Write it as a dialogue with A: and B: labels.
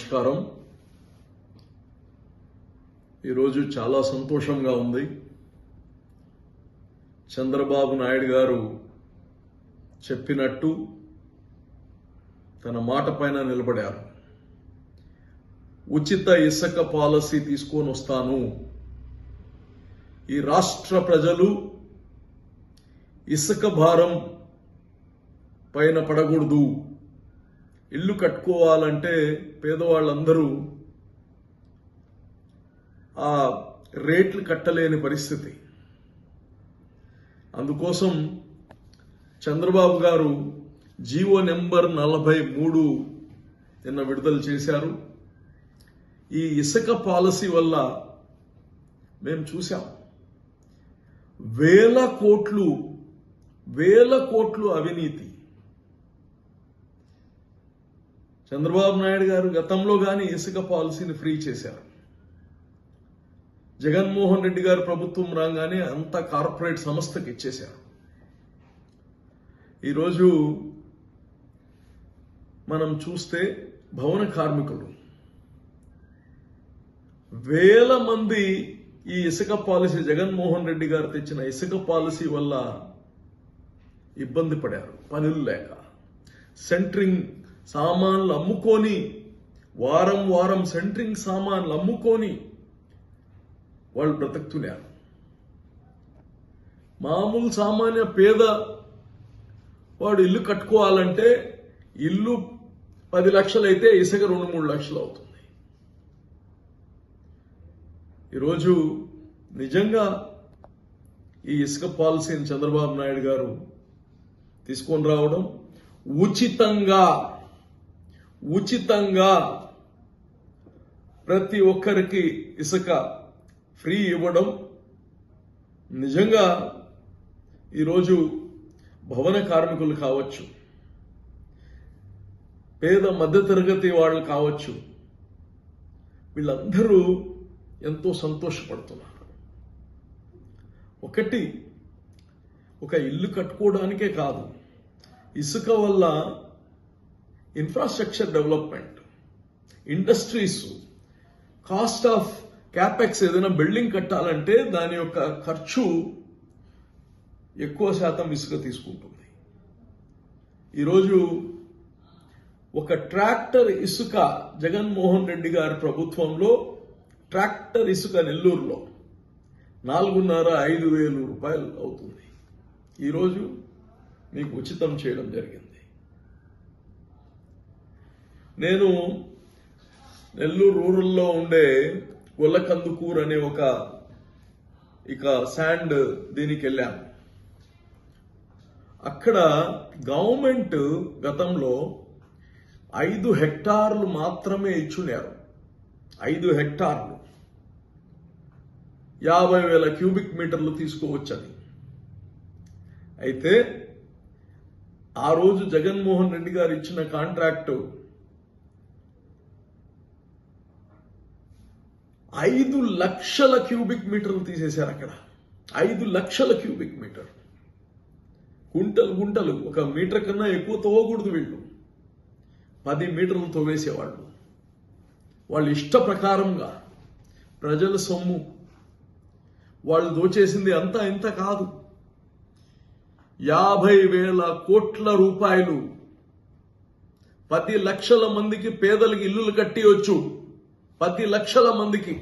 A: నమస్కారం. ఈరోజు చాలా సంతోషంగా ఉంది. చంద్రబాబు నాయుడు గారు చెప్పినట్టు తన మాట పైన నిలబడారు. ఉచిత ఇసుక పాలసీ తీసుకొని వస్తాను, ఈ రాష్ట్ర ప్రజలు ఇసుక భారం పైన పడకూడదు, ఇల్లు కట్టుకోవాలంటే పేదవాళ్ళందరూ ఆ రేట్లు కట్టలేని పరిస్థితి. అందుకోసం చంద్రబాబు గారు జీవో నెంబర్ 43 నిన్న విడుదల చేశారు. ఈ ఇసుక పాలసీ వల్ల మేము చూసాం, వేల కోట్లు అవినీతి. చంద్రబాబు నాయుడు గారు గతంలో కానీ ఇసుక పాలసీని ఫ్రీ చేశారు. జగన్మోహన్ రెడ్డి గారు ప్రభుత్వం రాగానే అంతా కార్పొరేట్ సంస్థకి ఇచ్చేశారు. ఈరోజు మనం చూస్తే భవన కార్మికులు వేల మంది ఈ ఇసుక పాలసీ, జగన్మోహన్ రెడ్డి గారు తెచ్చిన ఇసుక పాలసీ వల్ల ఇబ్బంది పడారు. పనులు లేక సెంట్రింగ్ సామాన్లు అమ్ముకొని, వారం సెంట్రింగ్ సామాన్లు అమ్ముకొని వాళ్ళు బ్రతుకుతున్నారు. మామూలు సామాన్య పేద వాడు ఇల్లు కట్టుకోవాలంటే ఇల్లు 10 లక్షలు అయితే ఇసుక 2-3 లక్షలు అవుతుంది. ఈరోజు నిజంగా ఈ ఇసుక పాలసీని చంద్రబాబు నాయుడు గారు తీసుకొని రావడం, ఉచితంగా ప్రతి ఒక్కరికి ఇసుక ఫ్రీ ఇవ్వడం, నిజంగా ఈరోజు భవన కార్మికులు కావచ్చు, పేద మధ్యతరగతి వాళ్ళు కావచ్చు, వీళ్ళందరూ ఎంతో సంతోషపడుతున్నారు. ఒక ఇల్లు కట్టుకోవడానికే కాదు, ఇసుక వల్ల infrastructure development, industries, cost of capex, ఏదైనా బిల్డింగ్ కట్టాలంటే దాని యొక్క ఖర్చు ఎక్కువ శాతం ఇసుక తీసుకుంటుంది. ఈరోజు ఒక ట్రాక్టర్ ఇసుక జగన్మోహన్ రెడ్డి గారి ప్రభుత్వంలో ట్రాక్టర్ ఇసుక నెల్లూరులో 4,500 వేల రూపాయలు అవుతుంది. ఈరోజు మీకు ఉచితం చేయడం జరిగింది. నేను నెల్లూరు రూరల్లో ఉండే గొల్లకందుకూరు అనే ఇక శాండ్ దీనికి వెళ్ళాను. అక్కడ గవర్నమెంట్ గతంలో 5 హెక్టార్లు మాత్రమే ఇచ్చున్నారు. 5 హెక్టార్లు 50,000 క్యూబిక్ మీటర్లు తీసుకోవచ్చని. అయితే ఆ రోజు జగన్మోహన్ రెడ్డి గారు ఇచ్చిన కాంట్రాక్టు 5 లక్షల క్యూబిక్ మీటర్లు తీసేశారు. అక్కడ 5 లక్షల క్యూబిక్ మీటర్, గుంటలు, ఒక మీటర్ కన్నా ఎక్కువ తవ్వకూడదు. వీళ్ళు 10 మీటర్లు తవ్వేసేవాళ్ళు. వాళ్ళు ఇష్ట ప్రకారంగా ప్రజల సొమ్ము వాళ్ళు దోచేసింది అంతా ఇంత కాదు, 50,000 కోట్ల రూపాయలు. 10 లక్షల మందికి పేదలకి ఇల్లులు కట్టియొచ్చు, 10 లక్షల మందికి.